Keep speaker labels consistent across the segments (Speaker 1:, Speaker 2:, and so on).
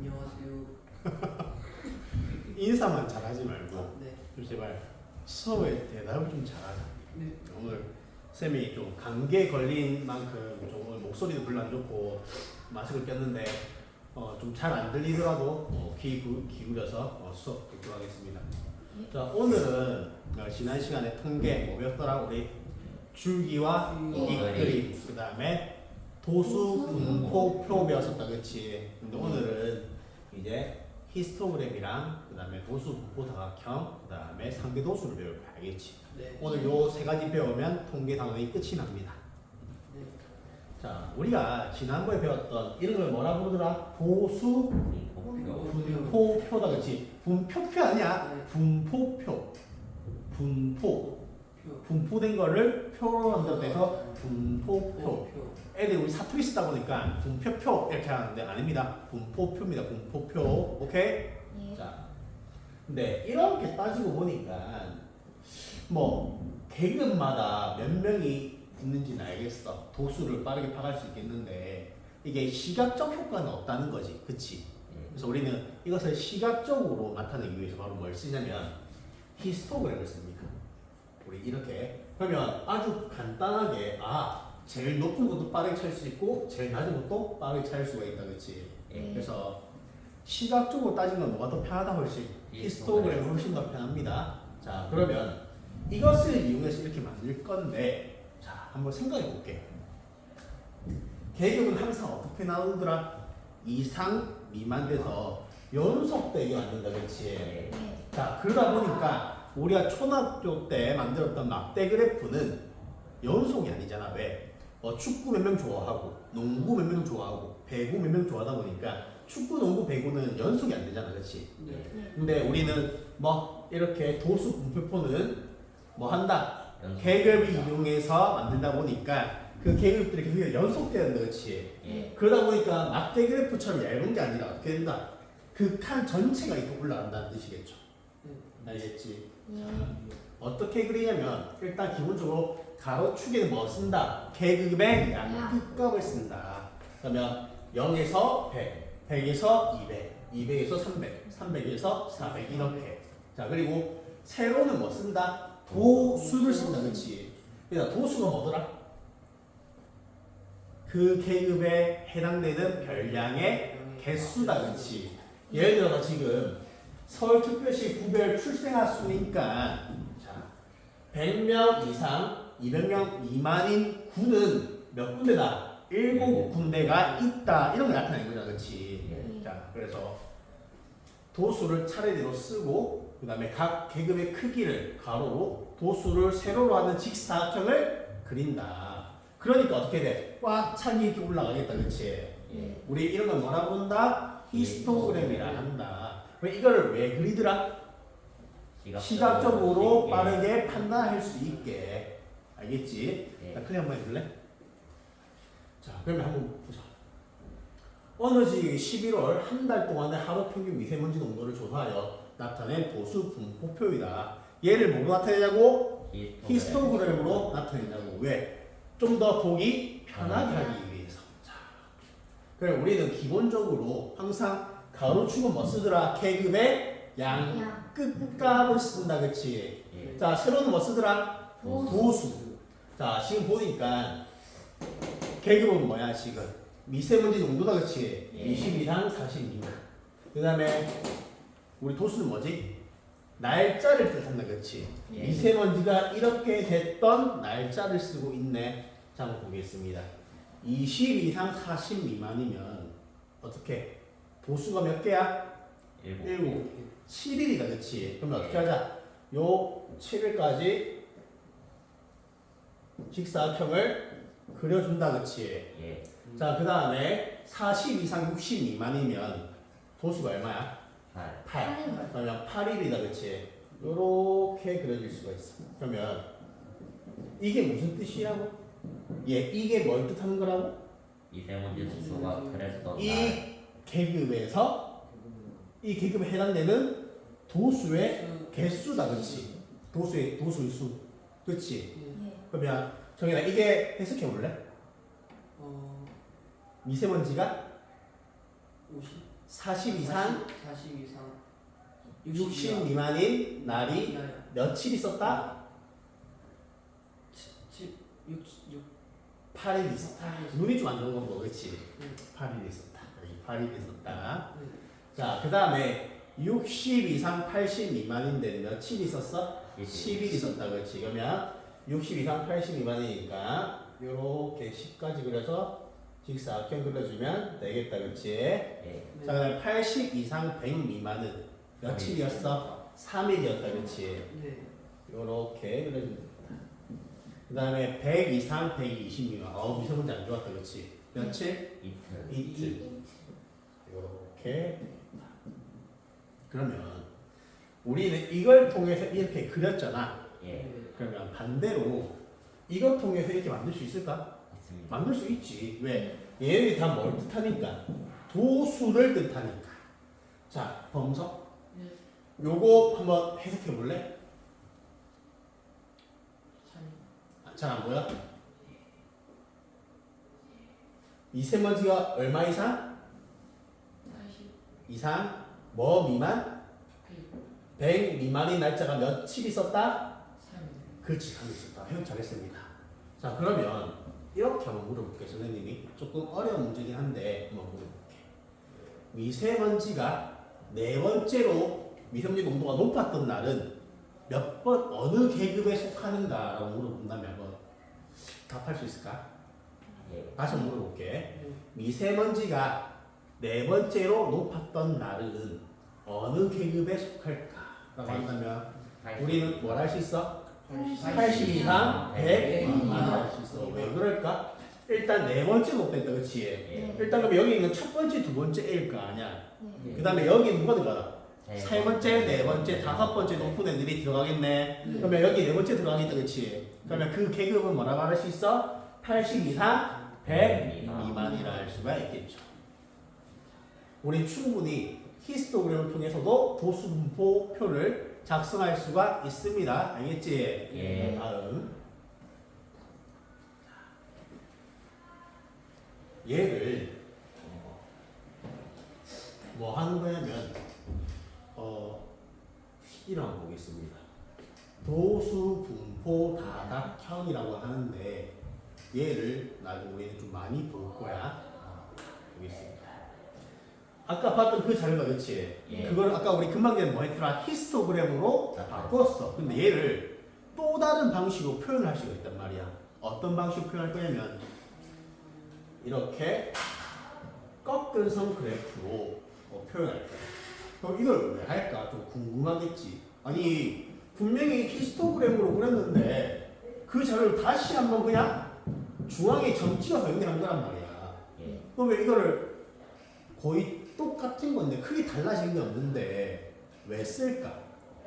Speaker 1: 안녕하세요.
Speaker 2: 인사만 잘하지 말고
Speaker 1: 네.
Speaker 2: 좀 제발 수업에 대답을 좀 잘하자.
Speaker 1: 네.
Speaker 2: 오늘 쌤이 좀 감기에 걸린 만큼 좀 오늘 목소리도 별로 안 좋고 마스크를 꼈는데 좀 잘 안 들리더라도 기울여서 수업 듣도록 하겠습니다. 자, 오늘은 지난 시간에 통계 뭐 배웠더라 우리 줄기와 이익그림 그 다음에 도수 분포표 배웠었다 그치? 근데 오늘은 이제 히스토그램이랑 그 다음에 도수 분포 다각형 그 다음에 상대 도수를 배울 거야 알겠지?
Speaker 1: 네.
Speaker 2: 오늘 요 세 가지 배우면 통계 단원이 끝이 납니다.
Speaker 1: 네.
Speaker 2: 자, 우리가 지난번에 배웠던 이런 걸 뭐라 부르더라? 도수 분포표다 그치? 분표표 아니야?
Speaker 1: 네.
Speaker 2: 분포표. 분포된 거를 표로 만들어서 해서 분포표. 애들이 우리 사투리 쓰다 보니까 분표표 이렇게 하는데 아닙니다. 분포표입니다. 분포표. 오케이?
Speaker 3: 예.
Speaker 2: 자, 근데 이렇게 따지고 보니까 뭐 계급마다 몇 명이 있는지는 알겠어. 도수를 빠르게 파갈 수 있겠는데 이게 시각적 효과는 없다는 거지. 그치? 그래서 우리는 이것을 시각적으로 나타내기 위해서 바로 뭘 쓰냐면 히스토그램을 씁니다. 우리 이렇게 그러면 아주 간단하게 제일 높은 것도 빠르게 찾을 수 있고 제일 낮은 것도 빠르게 찾을 수가 있다 그치? 그래서 시각적으로 따지면 뭐가 더 편하다 훨씬 히스토그램이 훨씬 더 편합니다. 자, 그러면 이것을 이용해서 이렇게 만들 건데 자, 한번 생각해 볼게. 계급은 항상 어떻게 나오더라? 이상 미만 돼서 연속되게 만든다 그치? 자, 그러다 보니까 우리가 초등학교 때 만들었던 막대 그래프는 연속이 아니잖아. 왜? 축구 몇 명 좋아하고 농구 몇 명 좋아하고 배구 몇 명 좋아하다 보니까 축구, 농구, 배구는 연속이 안 되잖아. 그치?
Speaker 1: 네.
Speaker 2: 근데 우리는 뭐 이렇게 도수 분표표는 뭐 한다? 계급을 이용해서 만들다 보니까 그 계급들이 계속 연속되는데 그치? 그러다 보니까 막대 그래프처럼 얇은 게 아니라 어떻게 된다? 그 칸 전체가 이렇게 올라간다는 뜻이겠죠. 알겠지? 어떻게 그리냐면 일단 기본적으로 가로축에는 뭐 쓴다? 계급의 양끝값을 쓴다. 그러면 0에서 100, 100에서 200, 200에서 300, 300에서 400 이렇게. 자, 그리고 세로는 뭐 쓴다? 도수를 쓴다. 그렇지? 그러니까 도수가 뭐더라? 그 계급에 해당되는 별량의 개수다. 그렇지? 예를 들어서 지금 서울특별시 구별 출생아 수니까 자 100명 이상 200명 미만인 구는 몇 군데다? 7군데가 있다. 이런 거 나타내는 거잖아. 그렇지? 자, 그래서 도수를 차례대로 쓰고 그 다음에 각 계급의 크기를 가로로 도수를 세로로 하는 직사각형을 그린다. 그러니까 어떻게 돼? 꽉 차게 이렇게 올라가겠다. 그렇지? 우리 이런 건 뭐라 부른다? 히스토그램이라 한다. 이거를 왜 그리더라? 시각적으로 빠르게 판단할 수 있게. 알겠지? 자, 클릭 한번 해줄래? 자, 그러면 한번 보자. 어느 지역이 11월 한 달 동안의 하루 평균 미세먼지 농도를 조사하여 나타낸 도수 분포표이다. 얘를 뭐로 나타내냐고? 히스토그램으로 나타내냐고. 왜? 좀 더 보기 편하게 하기 위해서. 자, 그럼 우리는 기본적으로 항상 가로축은 뭐 쓰더라? 계급의 양 끝값을 쓴다. 그치? 자, 세로는 뭐 쓰더라? 도수. 자, 지금 보니까 계급은 뭐야 지금? 미세먼지 농도다. 그치? 20 이상 40 미만. 그 다음에 우리 도수는 뭐지? 날짜를 뜻한다. 그치? 미세먼지가 이렇게 됐던 날짜를 쓰고 있네. 자, 한번 보겠습니다. 20 이상 40 미만이면 어떻게? 도수가 몇 개야? 7. 7일이다. 그치? 그러면 어떻게 하자? 요 7일까지 직사각형을 그려준다. 그치? 자, 그 다음에 40 이상 60 미만이면 도수가 얼마야? 8. 그러면 8일이다. 그치? 요렇게 그려질 수가 있어. 그러면 이게 무슨 뜻이라고? 이게 뭘 뜻하는 거라고?
Speaker 4: 미세먼지 수가 그랬던
Speaker 2: 이 계급에서 이 계급에 해당되는 도수의 개수다. 그치? 도수의 수. 그치? 그러면 정현아 이게 해석해 볼래? 미세먼지가
Speaker 1: 50?
Speaker 2: 40 이상
Speaker 1: 40 이상
Speaker 2: 60 미만인 날이 며칠 있었다?
Speaker 1: 6
Speaker 2: 8일 있었다.
Speaker 1: 8일.
Speaker 2: 눈이 좀 안 좋은 건 뭐겠지?
Speaker 1: 네.
Speaker 2: 8일 있었다. 8일 있었다.
Speaker 1: 네.
Speaker 2: 자, 그 다음에 60 이상 80 미만인 데는 며칠 있었어? 10일 있었다. 그렇지. 그러면 60 이상 80 미만이니까 요렇게 10까지 그려서 직사각형 그려주면 되겠다. 그렇지.
Speaker 4: 예.
Speaker 2: 자, 그다음에 80 이상 100 미만은 며칠이었어? 3일이었다. 그렇지.
Speaker 1: 네.
Speaker 2: 요렇게 그려주면 됩니다. 그 다음에 100 이상 120 미만. 미세먼지 안 좋았다. 그렇지. 며칠?
Speaker 4: 이틀.
Speaker 2: 이틀. 요렇게. 그러면 우리는 이걸 통해서 이렇게 그렸잖아.
Speaker 4: 예.
Speaker 2: 그러면 반대로 이걸 통해서 이렇게 만들 수 있을까?
Speaker 4: 맞습니다.
Speaker 2: 만들 수 있지. 왜? 얘네들이 다 뭘 뜻하니까? 도수를 뜻하니까. 자, 범석. 요거 한번 해석해 볼래? 잘 안 보여? 미세먼지가 얼마 이상? 이상? 뭐 미만? 100 미만인 날짜가 며칠 있었다? 그렇지, 3일 있었다. 해석 잘했습니다. 자, 그러면 이렇게 한번 물어볼게, 선생님이. 조금 어려운 문제긴 한데 한번 물어볼게. 미세먼지가 네 번째로 미세먼지 농도가 높았던 날은 몇 번 어느 계급에 속하는가라고 물어본다면 한번 답할 수 있을까?
Speaker 4: 예.
Speaker 2: 다시 한번 물어볼게. 미세먼지가 네 번째로 높았던 날은 어느 계급에 속할까라고 한다면 우리는 뭘 할 수 있어? 80 이상 100만 할 수 있어. 왜 그럴까? 일단 네 번째 높겠다, 그렇지?
Speaker 4: 예.
Speaker 2: 일단 그럼 여기 있는 첫 번째, 두 번째 A일 거 아니야.
Speaker 4: 예.
Speaker 2: 그 다음에 여기 누가 들어가?
Speaker 4: 세
Speaker 2: 세 번째, 네 번째, 다섯 번째 높은 애들이 들어가겠네. 그러면 여기 네 번째 들어가겠다, 그렇지? 그러면 그 계급은 뭐라고 할 수 있어? 80 이상 100 미만이라 할 수가 있겠죠. 우리 충분히 히스토그램을 통해서도 도수 분포표를 작성할 수가 있습니다. 알겠지?
Speaker 4: 예.
Speaker 2: 다음. 얘를 뭐 하는 거냐면 이런 거 보겠습니다. 도수 분포 다각형이라고 하는데 얘를 나중에 우리는 좀 많이 볼 거야. 보겠습니다. 아까 봤던 그 자료가 그렇지?
Speaker 4: 예.
Speaker 2: 그걸 아까 우리 금방 전에 뭐 했더라? 히스토그램으로 바꿨어. 근데 얘를 또 다른 방식으로 표현을 할 수가 있단 말이야. 어떤 방식으로 표현할 거냐면 이렇게 꺾은선 그래프로 표현할 거야. 그럼 이걸 왜 할까? 좀 궁금하겠지. 아니 분명히 히스토그램으로 그렸는데 그 자료를 다시 한번 그냥 중앙에 점 찍어서 연결한 거란 말이야.
Speaker 4: 예.
Speaker 2: 그러면 이거를 거의 똑같은 건데 크게 달라진 게 없는데 왜 쓸까?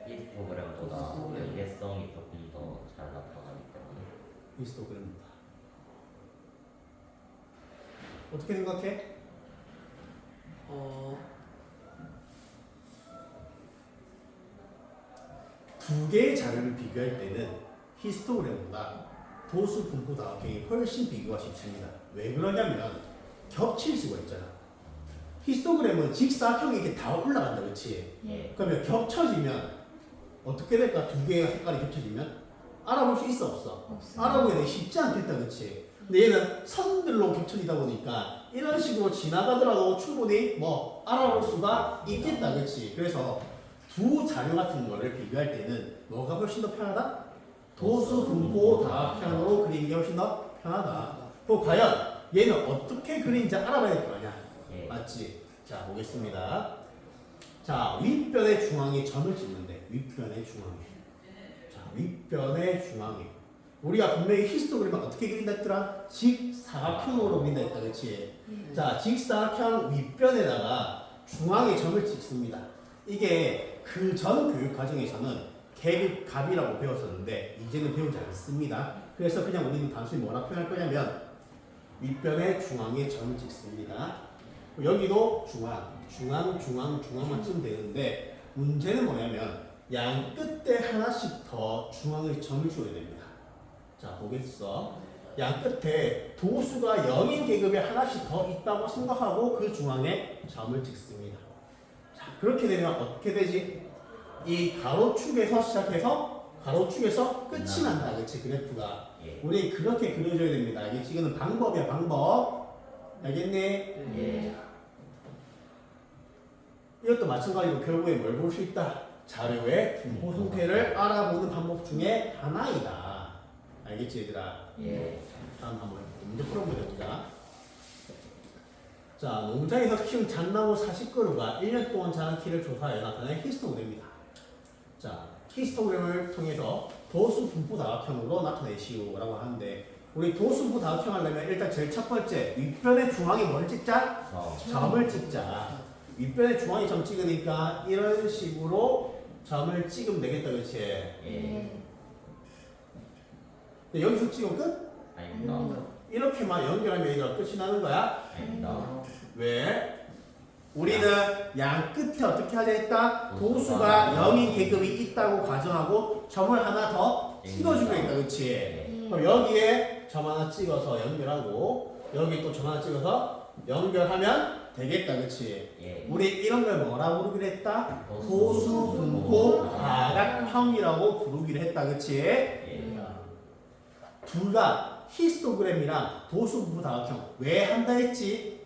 Speaker 4: 히스토그램보다 연계성이 조금 더 잘 나타나기 때문에.
Speaker 2: 히스토그램보다. 어떻게 생각해? 두 개의 자료를 비교할 때는 히스토그램보다 도수 분포 다각형이 훨씬 비교가 쉽습니다. 왜 그러냐면 겹칠 수가 있잖아. 히스토그램은 직사각형이 이렇게 다 올라간다, 그렇지?
Speaker 4: 예.
Speaker 2: 그러면 겹쳐지면 어떻게 될까? 두 개의 색깔이 겹쳐지면 알아볼 수 있어, 없어? 알아보기가 쉽지 않겠다, 그렇지? 근데 얘는 선들로 겹쳐지다 보니까 이런 식으로 지나가더라도 충분히 뭐 알아볼 수가 있겠다, 그렇지? 그래서 두 자료 같은 거를 비교할 때는 뭐가 훨씬 더 편하다? 도수 분포 다각형으로 그리는 게 훨씬 더 편하다. 그럼 과연 얘는 어떻게 그리는지 알아봐야 될 거 아니야?
Speaker 4: 예.
Speaker 2: 맞지? 자, 보겠습니다. 자, 윗변의 중앙에 점을 찍는데 윗변의 중앙에. 자, 윗변의 중앙에. 우리가 분명히 히스토그램을 어떻게 그린다 했더라? 직사각형으로 그린다 했다, 그렇지? 자, 직사각형 윗변에다가 중앙에 점을 찍습니다. 이게 그 전 교육 과정에서는 계급값이라고 배웠었는데 이제는 배우지 않습니다. 그래서 그냥 우리는 단순히 뭐라 표현할 거냐면 윗변의 중앙에 점을 찍습니다. 여기도 중앙만 쓰면 되는데 문제는 뭐냐면 양 끝에 하나씩 더 중앙에 점을 줘야 됩니다. 자, 보겠어. 양 끝에 도수가 0인 계급에 하나씩 더 있다고 생각하고 그 중앙에 점을 찍습니다. 자, 그렇게 되면 어떻게 되지? 이 가로축에서 시작해서 가로축에서 끝이 난다. 그치? 그래프가.
Speaker 4: 예.
Speaker 2: 우리 그렇게 그려줘야 됩니다. 알겠지? 이거는 방법이야, 방법. 알겠니?
Speaker 4: 예.
Speaker 2: 이것도 마찬가지로 결국에 뭘 볼 수 있다? 자료의 분포 형태를 알아보는 방법 중에 하나이다. 알겠지, 얘들아?
Speaker 4: 예.
Speaker 2: 다음 한번 문제 풀어보자. 자, 농장에서 키운 잣나무 40그루가 1년 동안 자란 키를 조사하여 나타낸 히스토그램입니다. 자, 히스토그램을 통해서 도수 분포 다각형으로 나타내시오라고 하는데, 우리 도수 분포 다각형 하려면 일단 제일 첫 번째 윗변의 중앙에 뭘 찍자? 점을 찍자. 윗변의 중앙에 점 찍으니까 이런 식으로 점을 찍으면 되겠다, 그렇지?
Speaker 4: 예.
Speaker 2: 여기서 찍으면 끝?
Speaker 4: 아닙니다.
Speaker 2: 이렇게만 연결하면 얘가 끝이 나는 거야?
Speaker 4: 아닙니다.
Speaker 2: 왜? 우리는 양 끝에 어떻게 하자 했다? 도수가 0인 계급이 있다고 가정하고 점을 하나 더 찍어주면 있다, 그렇지?
Speaker 4: 예.
Speaker 2: 그럼 여기에 점 하나 찍어서 연결하고 여기 또 점 하나 찍어서 연결하면 되겠다, 그렇지?
Speaker 4: 예.
Speaker 2: 우리 이런 걸 뭐라고 부르기로 했다?
Speaker 4: 도수
Speaker 2: 도수 분포 다각형이라고 부르기로 했다, 그렇지?
Speaker 4: 예.
Speaker 2: 둘 다 히스토그램이랑 도수 분포 다각형 왜 한다 했지?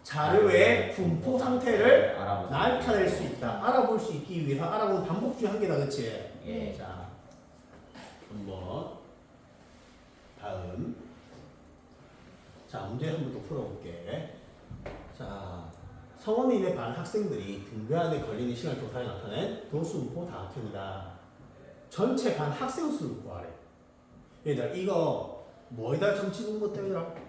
Speaker 2: 자료의 분포 상태를 나타낼 수 있다. 알아볼 수 있기 위해서 알아보는 방법 중 한 개다, 그렇지?
Speaker 4: 예.
Speaker 2: 자, 한번 다음. 자, 문제 한번 또 풀어볼게. 자, 성원인의 반 학생들이 등교안에 걸리는 시간 조사에 나타낸 도수 분포 다각형이다. 전체 반 학생 수를 구하래. 얘들아, 이거 뭐에다 점 찍은 것 때문이라?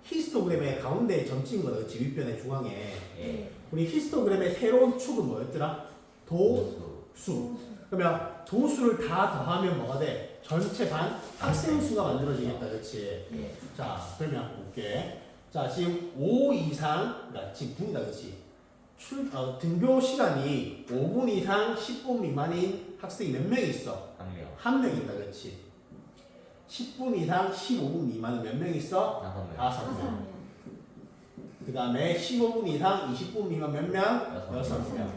Speaker 2: 히스토그램의 가운데에 점 찍은 거다, 그치? 윗변의 중앙에.
Speaker 4: 예.
Speaker 2: 우리 히스토그램의 새로운 축은 뭐였더라? 도수. 그러면 도수를 다 더하면 뭐가 돼? 전체 반 학생 수가 만들어지겠다, 그렇지?
Speaker 4: 예.
Speaker 2: 자, 그러면 볼게. 자, 지금 5 이상, 그러니까 지금 분이다, 그렇지? 등교 시간이 5분 이상 10분 미만인 학생이 몇 명 있어?
Speaker 4: 한 명.
Speaker 2: 한 명 있다, 그렇지? 10분 이상 15분 미만은 몇 명 있어?
Speaker 4: 5명.
Speaker 2: 5명. 그 다음에 15분 이상 20분 미만 몇 명? 6명.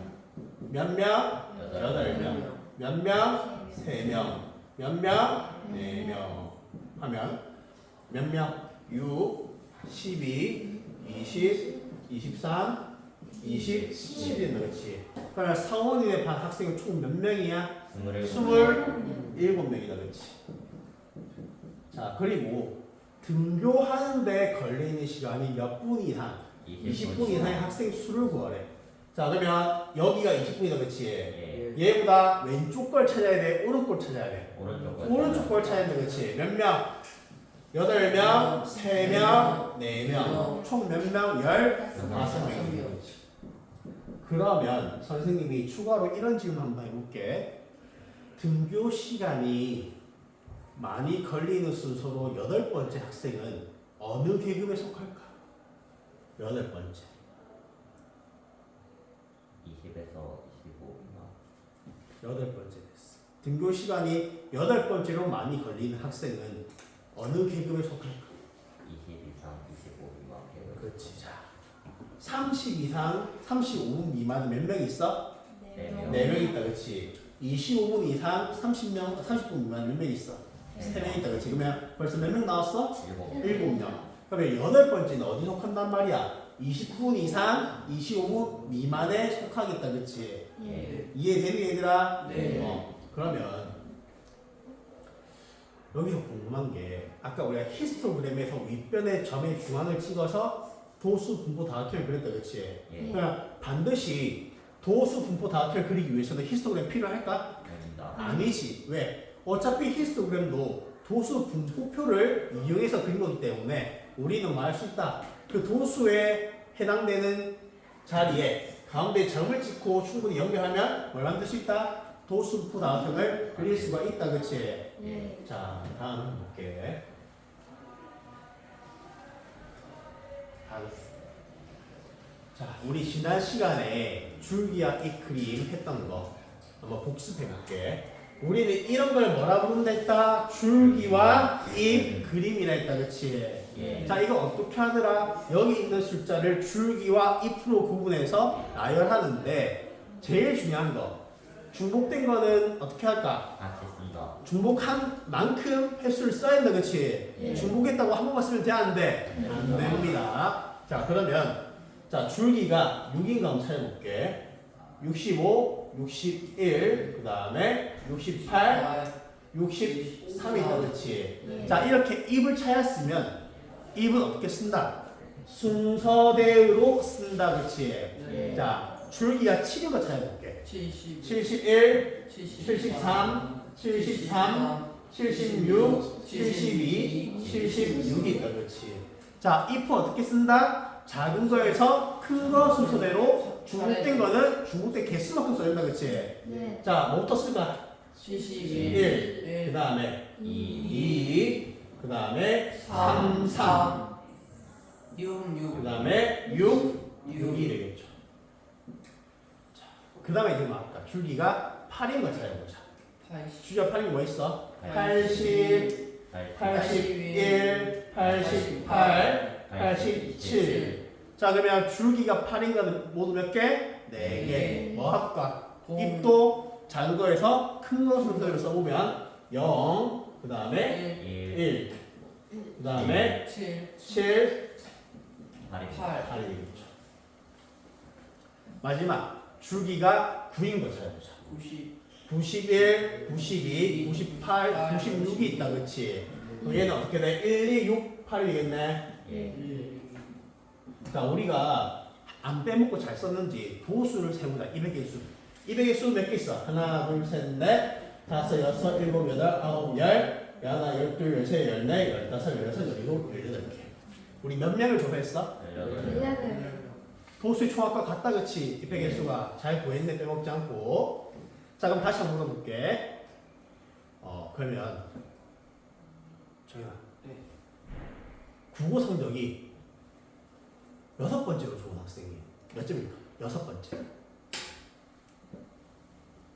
Speaker 2: 몇 명? 8명. 몇 명? 3명. 몇 명? 4명. 하면 몇 명? 6, 12, 20, 23, 27이네, 그렇지? 그러면 성원인의 반 학생은 총 몇 명이야? 27명이다, 그렇지? 자, 그리고 등교하는데 걸리는 시간이 몇 분 이상? 20분 이상의 학생 수를 구하래. 자, 그러면 여기가 20분이다, 그렇지?
Speaker 4: 예.
Speaker 2: 얘보다 왼쪽 걸 찾아야 돼? 오른쪽 걸 찾아야 돼?
Speaker 4: 오른쪽
Speaker 2: 걸 찾아야 돼, 그렇지? 몇 명? 8명, 3명, 4명. 총 몇 명? 15명. 그러면 선생님이 추가로 이런 질문 한번 해볼게. 등교 시간이 많이 걸리는 순서로 8번째 학생은 어느 계급에 속할까? 8번째.
Speaker 4: 20에서 25나.
Speaker 2: 8번째 됐어. 등교 시간이 8번째로 많이 걸리는 학생은 어느 계급에 속할까?
Speaker 4: 20 이상 25나 계급.
Speaker 2: 그렇지. 자, 30 이상 35분 미만 몇 명 있어?
Speaker 4: 4명.
Speaker 2: 4명 있다, 그렇지? 25분 이상 30분 미만 몇 명 있어? 3명 있다, 그렇지? 그러면 벌써 몇 명 나왔어? 7명. 그러면 8번째는 어디 속한단 말이야? 20분 이상 25분 미만에 속하겠다, 그렇지?
Speaker 4: 예.
Speaker 2: 이해되니, 얘들아?
Speaker 1: 네.
Speaker 2: 그러면 여기서 궁금한 게 아까 우리가 히스토그램에서 윗변의 점의 중앙을 찍어서 도수 분포 다각형을 그렸다, 그렇지?
Speaker 4: 예.
Speaker 2: 그러면 반드시 도수 분포 다각형을 그리기 위해서는 히스토그램 필요할까?
Speaker 4: 아닙니다.
Speaker 2: 아니지. 왜? 어차피 히스토그램도 도수 분포표를 이용해서 그린 거기 때문에 우리는 말할 수 있다. 그 도수에 해당되는 자리에 가운데 점을 찍고 충분히 연결하면 뭘 만들 수 있다? 도수 분포 다각형을 그릴 수가 있다, 그렇지?
Speaker 4: 예.
Speaker 2: 자, 다음 볼게. 자, 우리 지난 시간에 줄기와 이 그림 했던 거 한번 복습해 볼게. 우리는 이런 걸 뭐라 부른다 했다? 줄기와 잎 그림이라 했다. 그치?
Speaker 4: 예.
Speaker 2: 자, 이거 어떻게 하더라? 여기 있는 숫자를 줄기와 잎으로 구분해서 나열하는데 제일 중요한 거 중복된 거는 어떻게 할까?
Speaker 4: 같이 쓴다.
Speaker 2: 중복한 만큼 횟수를 써야 된다. 그치?
Speaker 4: 예.
Speaker 2: 중복했다고 한 번만 쓰면 되는데 안 됩니다. 자, 그러면 자 줄기가 6인가 한번 찾아볼게. 65, 61, 그 다음에 68, 63이다. 그치? 자, 이렇게 잎을 찾았으면 잎은 어떻게 쓴다? 순서대로 쓴다. 그치?
Speaker 4: 예.
Speaker 2: 자, 줄기가 7인 거 찾아볼게.
Speaker 1: 70,
Speaker 2: 71,
Speaker 1: 73,
Speaker 2: 73, 76, 72, 76이 있다. 그렇지. 자, if 어떻게 쓴다? 작은 거에서 큰 거 순서대로 중복된 거는 중복된 개수만큼 써야 된다. 그렇지.
Speaker 3: 네.
Speaker 2: 자, 뭐부터 쓸까?
Speaker 1: 71,
Speaker 2: 1, 그 다음에 2, 그 다음에 3, 3,
Speaker 1: 6,
Speaker 2: 그 다음에 6, 6이
Speaker 1: 6,
Speaker 2: 되겠죠. 자, 그 다음에 이제 뭐 할까? 줄기가 8인 거 찾아보자.
Speaker 1: 80,
Speaker 2: 줄기가 8인 게 뭐 있어?
Speaker 1: 80,
Speaker 2: 81, 88, 87. 자, 그러면 줄기가 8인 거는 모두 몇 개? 4개. 뭐 할까? 잎도 작은 거에서 큰 거 순서대로 써보면 0, 그 다음에
Speaker 1: 1,
Speaker 2: 1, 그 다음에
Speaker 1: 7,
Speaker 2: 7,
Speaker 1: 8,
Speaker 2: 8이겠죠. 마지막 줄기가 9인 거 찾아보자.
Speaker 1: 90,
Speaker 2: 91, 92, 98, 96이 있다. 그치? 그럼 얘는 어떻게 돼? 1, 2, 6, 8이겠네.
Speaker 4: 예.
Speaker 2: 자, 우리가 안 빼먹고 잘 썼는지 도수를 세우자. 200의 수. 200의 수 몇 개 있어? 하나, 둘, 셋, 넷, 다섯, 여섯, 일곱, 여덟, 아홉, 열, 열하나, 열둘, 열세, 열네, 열다섯, 열여섯, 열일곱, 열여덟 개. 우리 몇 명을 조사했어?
Speaker 3: 18.
Speaker 2: 도수의 총합과 같다. 그치? 200의 수가 잘 구했네. 빼먹지 않고. 자, 그럼 다시 한번 물어볼게. 그러면 정현아.
Speaker 1: 네.
Speaker 2: 국어 성적이 6번째로 좋은 학생이 몇 점일까? 6번째.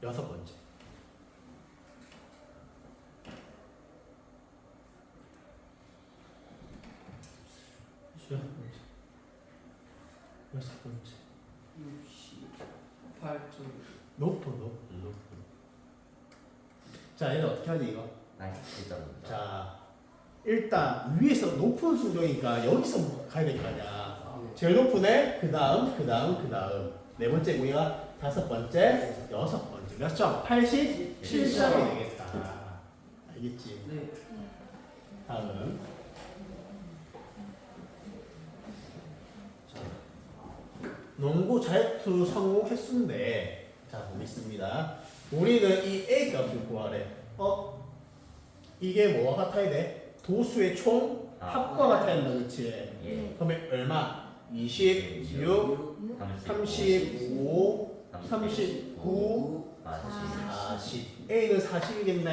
Speaker 2: 6번째. 여섯 번째.
Speaker 1: 68점,
Speaker 2: 높은. 자, 얘는 어떻게 하니 이거?
Speaker 4: 87점입니다.
Speaker 2: 자, 일단 위에서 높은 순정이니까 여기서 가야 될 거 아니야. 제일 높은 애, 그 다음. 네 번째 구이가 다섯 번째, 여섯 번째. 몇 점? 87점이 되겠다. 알겠지?
Speaker 1: 네,
Speaker 2: 다음. 자, 농구 자유투 성공 횟수인데, 자, 보겠습니다. 우리는 이 A 값을 구하래. 이게 뭐와 같아야 돼? 도수의 총 합과 같아야 된다. 그치?
Speaker 4: 예.
Speaker 2: 그러면 얼마? 26, 35, 39, 40. A는 40이겠네.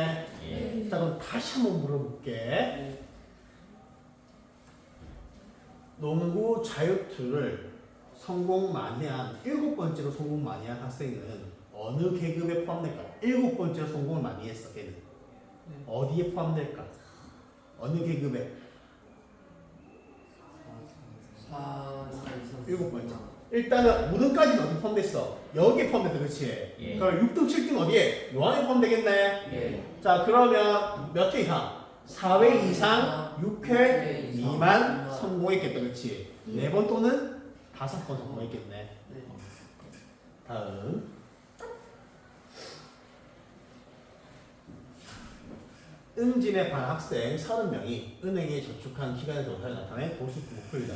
Speaker 4: 예.
Speaker 2: 자, 그럼 다시 한번 물어볼게.
Speaker 1: 네,
Speaker 2: 농구 자유투를 성공 많이 한 7번째로 성공 많이 한 학생은 어느 계급에 포함될까? 7번째로 성공을 많이 했어. 걔는 어디에 포함될까? 어느 계급에?
Speaker 1: 4,
Speaker 2: 7번째. 일단은 5등까지는 어디 포함됐어? 여기에 포함됐다. 그렇지?
Speaker 4: 예.
Speaker 2: 그럼 6등, 7등 어디에? 요 안에 포함되겠네.
Speaker 1: 예.
Speaker 2: 자, 그러면 몇 회 이상? 4회 이상 6회 미만 성공했겠다. 그렇지?
Speaker 3: 예.
Speaker 2: 4번 또는 5번 성공했겠네.
Speaker 1: 네.
Speaker 2: 다음. 응진의 반 학생 30명이 은행에 저축한 기간의 조사를 나타낸 도수 분포이다.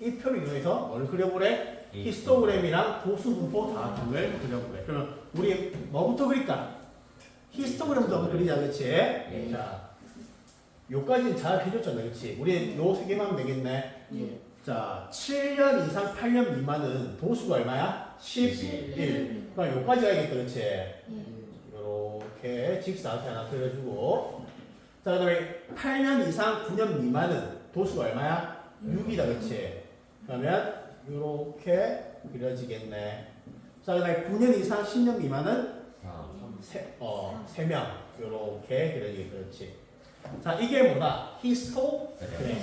Speaker 2: 이 표를 이용해서 뭘 그려보래? 히스토그램이랑 도수 분포 다tum을 그려보래. 그럼 우리 뭐부터 그릴까? 히스토그램부터 한번 그리자. 그렇지?
Speaker 4: 예.
Speaker 2: 자, 요까지는 잘 해줬잖아. 그렇지? 우리 요 세 개만 하면 되겠네.
Speaker 3: 예.
Speaker 2: 자, 7년 이상 8년 미만은 도수가 얼마야? 11. 그럼 요까지 가야겠다. 그렇지? 이렇게 직사각형 하나 그려주고, 자, 그다음에 8년 이상 9년 미만은 도수가 얼마야? 6이다. 그렇지? 그러면 이렇게 그려지겠네. 자, 그다음에 9년 이상 10년 미만은 세 명 요렇게 그려지게 그렇지. 자 이게 뭐다? 히스토그램.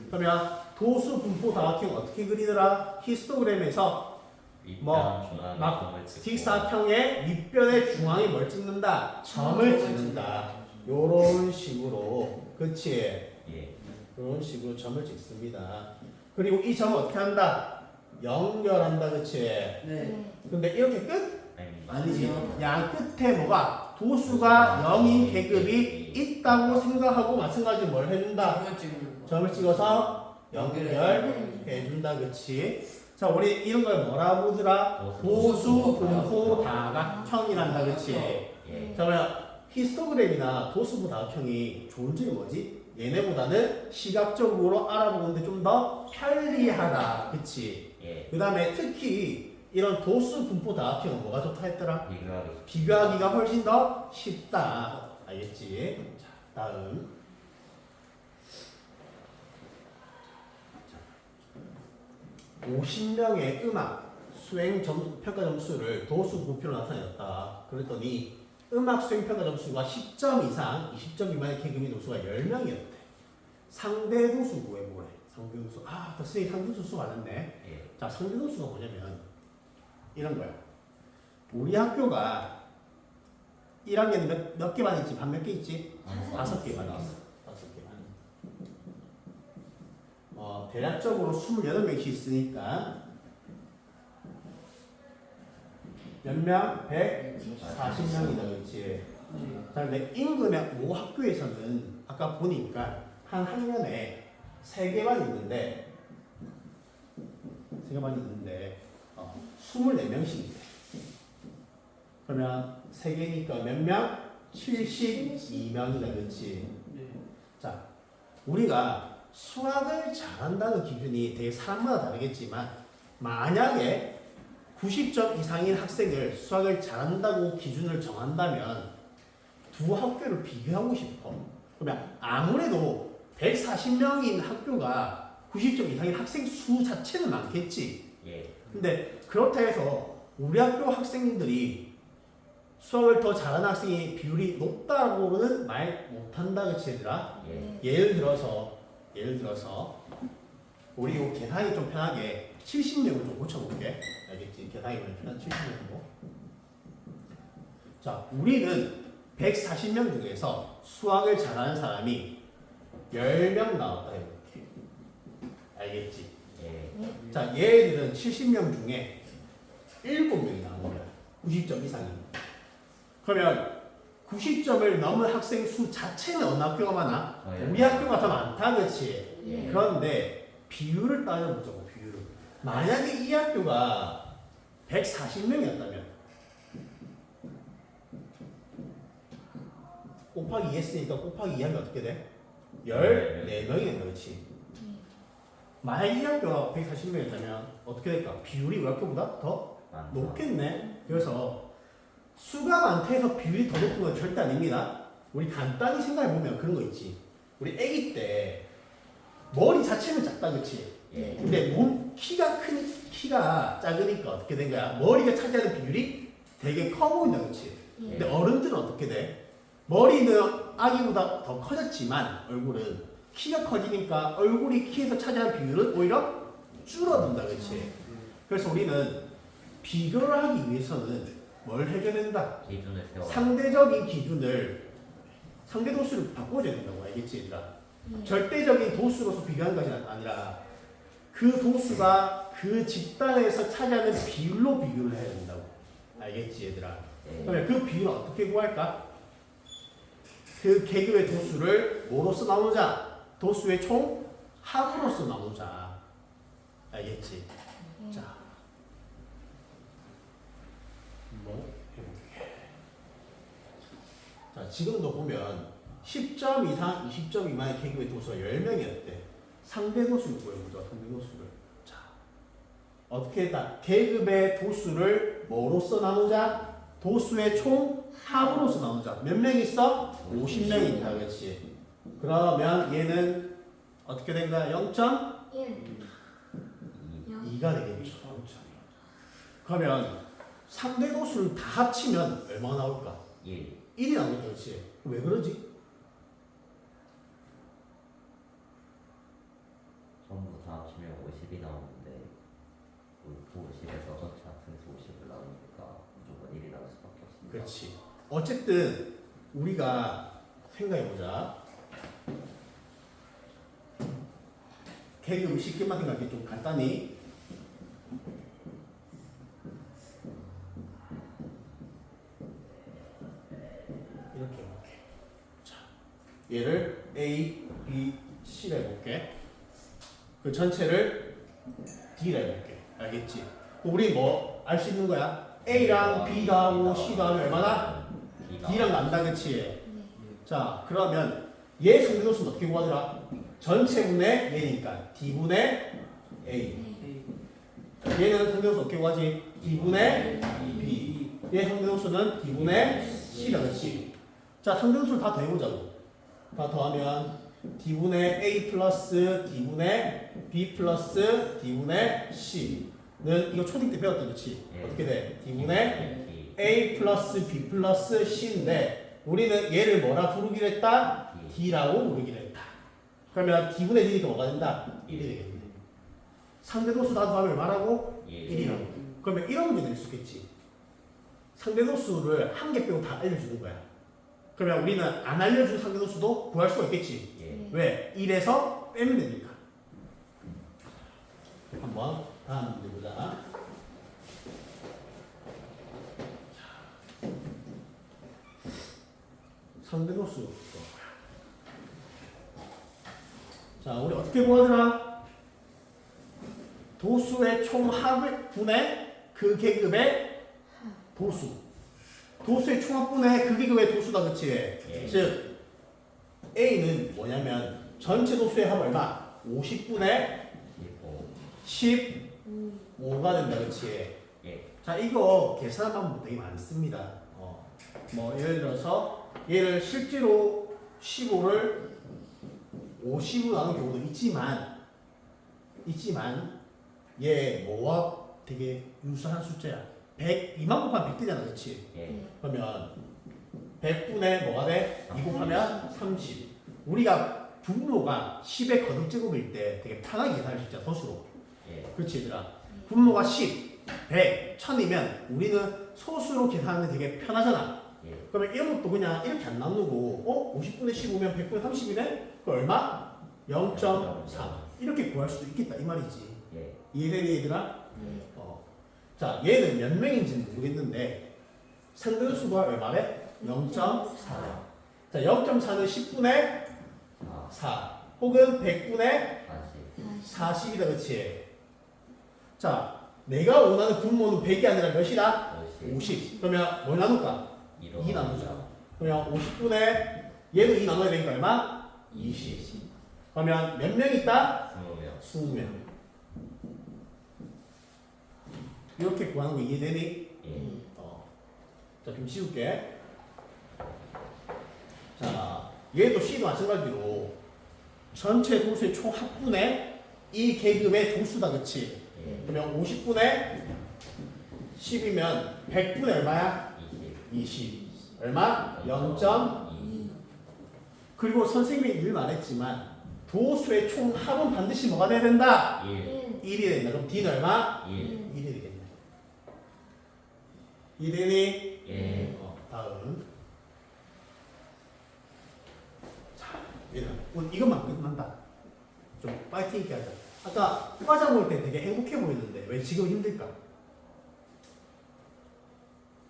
Speaker 2: 그러면 도수 분포 다각형 어떻게 그리더라? 히스토그램에서 뭐, 막 직사각형의 윗변의 중앙에 뭘 찍는다? 점을 찍는다. 요런 식으로 그치?
Speaker 4: 예.
Speaker 2: 요런 식으로 점을 찍습니다. 그리고 이 점을 어떻게 한다? 연결한다 그치?
Speaker 1: 네.
Speaker 2: 근데 이렇게 끝?
Speaker 1: 아니지.
Speaker 2: 양 끝에 뭐가? 도수가 0인 계급이 있다고 생각하고 마찬가지로 뭘 해준다?
Speaker 1: 점을 찍는 거.
Speaker 2: 점을 찍어서 연결해준다 그치? 자 우리 이런 걸 뭐라 부르더라? 도수 분포 다각형이란다 그치?
Speaker 4: 예.
Speaker 2: 자 그러면 히스토그램이나 도수 분포 다각형이 좋은 점이 뭐지? 얘네보다는 시각적으로 알아보는데 좀 더 편리하다 그치?
Speaker 4: 예.
Speaker 2: 그 다음에 특히 이런 도수 분포 다각형은 뭐가 좋다 했더라?
Speaker 4: 비교하기.
Speaker 2: 비교하기가 훨씬 더 쉽다. 알겠지? 자, 다음. 50명의 음악 수행 평가 점수를 도수 부표로 나타냈다. 그랬더니 음악 수행 평가 점수가 10점 이상, 20점 미만의 계급인 도수가 10명이었대. 상대 도수 구해보래. 상대 도수. 아, 선생님 상대 도수 많았네.
Speaker 4: 예.
Speaker 2: 자, 상대 도수가 뭐냐면 이런 거야. 우리 학교가 1학년에 몇 개 반 있지? 반 몇 개 있지? 5개 반 있어. 5개 반. 대략적으로 28명씩 있으니까 몇 명? 140명이다. 그렇지? 자, 근데 인근의 모 학교에서는 아까 보니까 한 학년에 3개 반 있는데 3개 반 있는데 24명씩 있대. 그러면 3개니까 몇 명? 72명이다. 그렇지?
Speaker 1: 네.
Speaker 2: 자, 우리가 수학을 잘한다는 기준이 되게 사람마다 다르겠지만 만약에 90점 이상인 학생을 수학을 잘한다고 기준을 정한다면 두 학교를 비교하고 싶어. 그러면 아무래도 140명인 학교가 90점 이상인 학생 수 자체는 많겠지.
Speaker 4: 예.
Speaker 2: 근데 그렇다 해서 우리 학교 학생들이 수학을 더 잘하는 학생이 비율이 높다고는 말 못한다 그치 얘들아?
Speaker 4: 예.
Speaker 2: 예를 들어서 우리 요 계산이 좀 편하게 70명을 좀 고쳐볼게. 알겠지? 계산이 좀 편한 70명으로. 자, 우리는 140명 중에서 수학을 잘하는 사람이 10명 나왔다 해볼게. 알겠지?
Speaker 4: 예.
Speaker 2: 자, 얘들은 70명 중에 7명이 나온 거야. 90점 이상이. 그러면 90점을 넘은 학생 수 자체는 어느 학교가 많아? 우리 학교가 더 많다, 그렇지?
Speaker 4: 예.
Speaker 2: 그런데 비율을 따져보자고, 비율을. 만약에 이 학교가 140명이었다면 곱하기 2 했으니까 곱하기 2 하면 어떻게 돼? 14명이겠다, 그렇지? 만약 이 학교가 140명이었다면 어떻게 될까? 비율이 우리 학교보다 더 높겠네. 그래서 수가 많다 해서 비율이 더 높은 건 절대 아닙니다. 우리 간단히 생각해보면 그런 거 있지. 우리 아기 때 머리 자체는 작다 그치?
Speaker 4: 예.
Speaker 2: 근데 몸 키가 작으니까 어떻게 된 거야? 머리가 차지하는 비율이 되게 커 보인다 그치? 근데 어른들은 어떻게 돼? 머리는 아기보다 더 커졌지만 얼굴은 키가 커지니까 얼굴이 키에서 차지하는 비율은 오히려 줄어든다 그치? 그래서 우리는 비교를 하기 위해서는 뭘 해줘야 된다?
Speaker 4: 기준을 세워.
Speaker 2: 상대적인 기준을 상대 도수를 바꿔줘야 된다고 알겠지 얘들아? 절대적인 도수로서 비교하는 것이 아니라 그 도수가 그 집단에서 차지하는 비율로 비교를 해야 된다고 알겠지 얘들아?
Speaker 4: 예.
Speaker 2: 그러면 그 비율을 어떻게 구할까? 그 계급의 도수를 뭐로써 나누자? 도수의 총 합으로써 나누자. 알겠지? 자, 한번 해볼게. 자, 지금도 보면 10점 이상, 20점 미만의 계급의 도수가 10명이었대. 상대 도수를 구해보자. 상대 도수를. 자, 어떻게 했다? 계급의 도수를 뭐로써 나누자? 도수의 총 합으로서 나누자. 몇 명 있어? 50명 있다. 그렇지? 그러면 얘는 어떻게 된 거야? 0.2가 되겠죠. 그러면 상대 도수를 다 합치면 얼마 나올까?
Speaker 4: 1.
Speaker 2: 1이 나오겠다, 그렇지? 왜 그러지?
Speaker 4: 전부 다 합치면 50이 나오는데 50에서 전체 합승수 50을 나오니까 무조건 1이 나올 수밖에 없습니다.
Speaker 2: 그렇지. 어쨌든 우리가 생각해보자. 계급을 쉽게만 생각해. 좀 간단히. 이렇게 해볼게. 자, 얘를 A, B, C로 해볼게. 그 전체를 D로 해볼게. 알겠지? 우리 뭐 알 수 있는 거야? A랑 B 더하고 C 더하면 얼마나? D랑 난다, 그치? 자, 그러면 얘 상대도수는 어떻게 구하더라? 전체분의 얘니까 D분의 A. 얘는 상대도수 어떻게 구하지? D분의 B. 얘 상대도수는 D분의 C다, 그치? 자, 상대도수를 다 더해보자고. 다 더하면 D분의 A 플러스 D분의 B 플러스 D분의 C는 이거 초딩 때 배웠다, 그치?
Speaker 4: 예.
Speaker 2: 어떻게 돼? D분의
Speaker 4: D.
Speaker 2: A 플러스 B 플러스 C인데 우리는 얘를 뭐라 부르기로 했다? D라고 부르기로 했다. 그러면 D분의 D니까 뭐가 된다? 1이 되겠네. 상대도수 다 더하면 얼마라고? 1이라고. 그러면 이런 문제 낼 수 있겠지. 상대도수를 한 개 빼고 다 알려주는 거야. 그러면 우리는 안 알려준 상대도수도 구할 수가 있겠지.
Speaker 4: 예.
Speaker 2: 왜? 1에서 빼면 되니까. 한번 다음 문제 보자. 상대도수. 자, 우리 어떻게 구하더라? 도수의 총합을 분의 그 계급의 도수. 도수의 총합분의 그 계급의 도수다, 그치?
Speaker 4: 예.
Speaker 2: 즉 A는 뭐냐면 전체 도수의 합 얼마? 50분의 15가 된다, 그치?
Speaker 4: 예.
Speaker 2: 자, 이거 계산 방법 되게 많습니다. 뭐 예를 들어서 얘를 실제로 15를 50으로 나눈 경우도 있지만 얘 뭐와 되게 유사한 숫자야. 100, 2만 곱하면 100되잖아, 그치?
Speaker 4: 예.
Speaker 2: 그러면 100분의 뭐가 돼? 2 곱하면 30. 우리가 분모가 10의 거듭제곱일 때 되게 편하게 계산할 수 있잖아, 소수로.
Speaker 4: 예.
Speaker 2: 그렇지, 얘들아? 분모가 10, 100, 1000이면 우리는 소수로 계산하는 게 되게 편하잖아.
Speaker 4: 예.
Speaker 2: 그러면 이런 것도 그냥 이렇게 안 나누고 50분의 15면 100분의 30이네? 그 얼마? 0.4. 이렇게 구할 수도 있겠다, 이 말이지.
Speaker 4: 예.
Speaker 2: 이해되니, 얘들아? 자, 얘는 몇 명인지는 모르겠는데 상대수가 얼마래? 0.4. 자, 0.4는 10분의 4 혹은 100분의
Speaker 4: 40.
Speaker 2: 40이다, 그치? 자, 내가 원하는 분모는 100이 아니라 몇이다? 50. 그러면 뭘 나눌까? 2 나누자. 그러면 50분의 얘도 2 나눠야 되니까 얼마? 20. 그러면 몇 명 있다?
Speaker 4: 20명.
Speaker 2: 20명. 이렇게 구하는 거 이해되니?
Speaker 4: 예.
Speaker 2: 자, 좀 지울게. 자, 얘도 C도 마찬가지로 전체 도수의 총 합분의 이 계급의 도수다, 그치?
Speaker 4: 예.
Speaker 2: 그러면 50분의 10이면 100분의 얼마야?
Speaker 4: 20.
Speaker 2: 20. 얼마? 0.2. 그리고 선생님이 늘 말했지만 도수의 총 합은 반드시 뭐가 돼야 된다?
Speaker 4: 1.
Speaker 2: 1이 된다. 그럼 D는 얼마?
Speaker 4: 1.
Speaker 2: 1이 되겠네. 이되니?
Speaker 4: 예.
Speaker 2: 다음. 자, 얘는 오늘 이것만 끝난다. 좀 파이팅 있게 하자. 아까 과자 먹을 때 되게 행복해 보이는데 왜 지금 힘들까?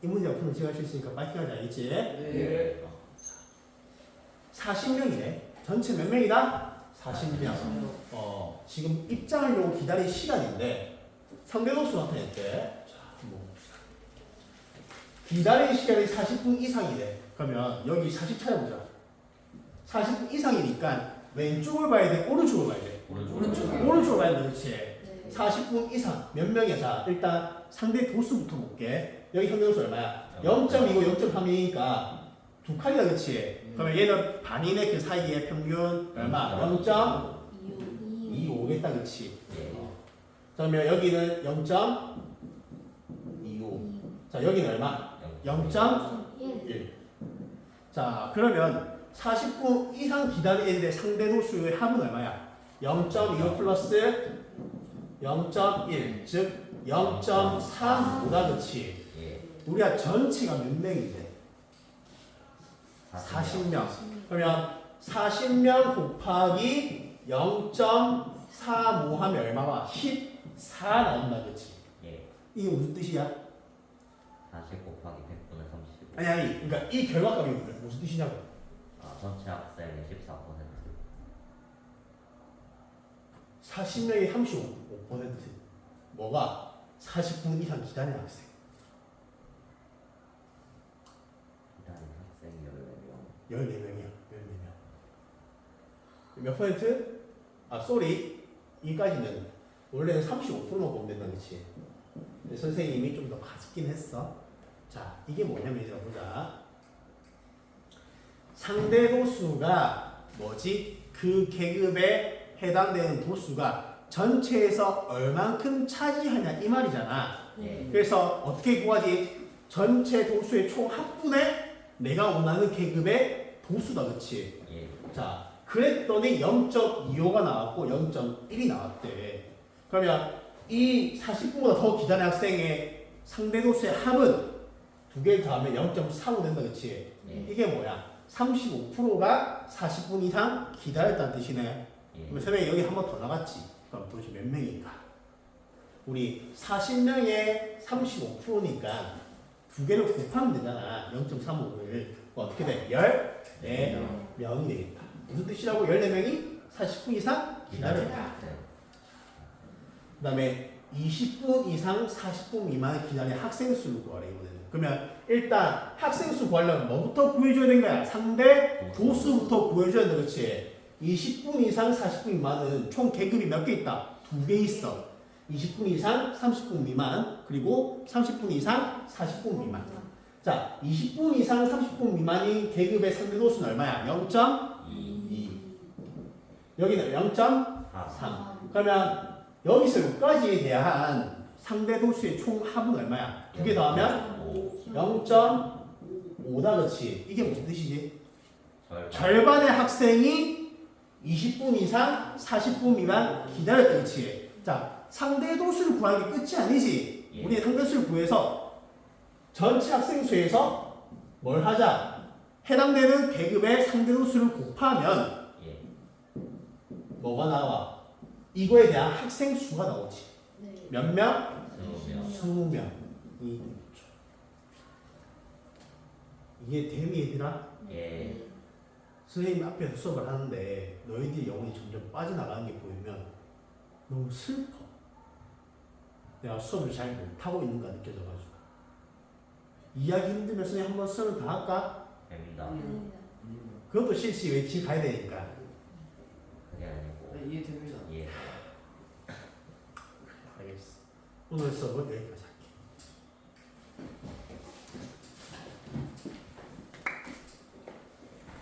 Speaker 2: 이 문제 앞으로 지금 할 수 있으니까 파이팅 하자, 알겠지?
Speaker 1: 네.
Speaker 2: 40명이네. 전체 몇 명이다? 40명. 지금 입장하려고 기다린 시간인데 상대도수 나타냈대. 자, 한번 봅시다. 기다린 시간이 40분 이상이래. 그러면 여기 40 찾아보자. 40분 이상이니까 왼쪽을 봐야 돼? 오른쪽을 봐야 돼? 오른쪽을 봐야 돼, 그렇지? 40분 이상 몇 명이야? 일단 상대 도수부터 볼게. 여기 상대도수 얼마야? 0.2고 0.3이니까 두 칸이다, 그렇지? 그러면 얘는 반인의 그 사이의 평균 얼마? 0.25겠다, 그렇지?
Speaker 4: 예.
Speaker 2: 그러면 여기는 0.25. 자, 여기는 얼마? 0.1. 자, 그러면 40분 이상 기다리는데 상대 도수의 합은 얼마야? 0.25 플러스 0.1, 즉 0.35다, 그치?
Speaker 4: 예.
Speaker 2: 우리가 전체가 몇 명인데? 40명. 그러면 40명 곱하기 0.35 하면 얼마가? 14 나온다, 그치?
Speaker 4: 예.
Speaker 2: 이게 무슨 뜻이야?
Speaker 4: 40 곱하기 100분의 35.
Speaker 2: 아니, 그러니까 이 결과값이 무슨 뜻이냐고?
Speaker 4: 아, 전체 학생의 14%.
Speaker 2: 40명이 35%. 뭐가? 40분 이상 기다린 학생.
Speaker 4: 기다린 학생이 14명.
Speaker 2: 14명이야. 14명. 몇 퍼센트? 아, 쏘리. 이까지는 원래는 35%만 보면 된다, 그치? 근데 선생님이 좀 더 가습긴 했어. 자, 이게 뭐냐면 얘들아 보자. 상대 도수가 뭐지? 그 계급에 해당되는 도수가 전체에서 얼만큼 차지하냐 이 말이잖아.
Speaker 4: 예.
Speaker 2: 그래서 어떻게 구하지? 전체 도수의 총 합분에 내가 원하는 계급의 도수다, 그치?
Speaker 4: 예.
Speaker 2: 자, 그랬더니 0.25가 나왔고 0.1이 나왔대. 그러면 이 40분보다 더 기다린 학생의 상대 도수의 합은 두 개를 더하면 0.35 된다, 그치?
Speaker 4: 예.
Speaker 2: 이게 뭐야? 35%가 40분 이상 기다렸다는 뜻이네.
Speaker 4: 예.
Speaker 2: 그러면 선생님 여기 한 번 더 나갔지? 그럼 도대체 몇 명일까? 우리 40명의 35%니까 두 개를 곱하면 되잖아. 0.35를. 어떻게 돼? 14명이 되겠다. 무슨 뜻이라고? 14명이 40분 이상 기다렸다.
Speaker 4: 네.
Speaker 2: 그 다음에 20분 이상 40분 미만의 기다린 학생 수를 구하래, 이번에는. 그러면 일단 학생 수 구하려면 뭐부터 구해줘야 되는 거야? 상대 도수부터 구해줘야 돼, 그렇지? 20분 이상 40분 미만은 총 계급이 몇 개 있다? 두 개 있어. 20분 이상 30분 미만, 그리고 30분 이상 40분 미만. 자, 20분 이상 30분 미만인 계급의 상대 도수는 얼마야? 0.2. 여기는 0.3. 그러면 여기서 여기까지에 대한 상대 도수의 총 합은 얼마야? 두 개 더하면 0.5다, 그렇지? 이게 무슨 뜻이지? 절반의 학생이 20분 이상 40분 미만 기다렸다, 그렇지? 자, 상대 도수를 구하는 게 끝이 아니지.
Speaker 4: 예.
Speaker 2: 우리 상대 도수를 구해서 전체 학생 수에서 뭘 하자? 해당되는 계급의 상대 도수를 곱하면
Speaker 4: 예.
Speaker 2: 뭐가 나와? 이거에 대한 학생 수가 나오지. 몇 명?
Speaker 4: 20명.
Speaker 2: 20명. 이게 됨이 얘들아?
Speaker 4: 예.
Speaker 2: 선생님 앞에서 수업을 하는데 너희들이 영혼이 점점 빠져나가는 게 보이면 너무 슬퍼. 내가 수업을 잘 못하고 있는가 느껴져가지고. 이야기 힘들면 선생님 한번 수업을 다 할까?
Speaker 4: 됩니다.
Speaker 2: 그것도 실시 왜 집 가야 되니까.
Speaker 4: 그게 아니고.
Speaker 1: 네, 이해됩니다.
Speaker 4: 예.
Speaker 2: 알겠어. 오늘 수업은 여기까지.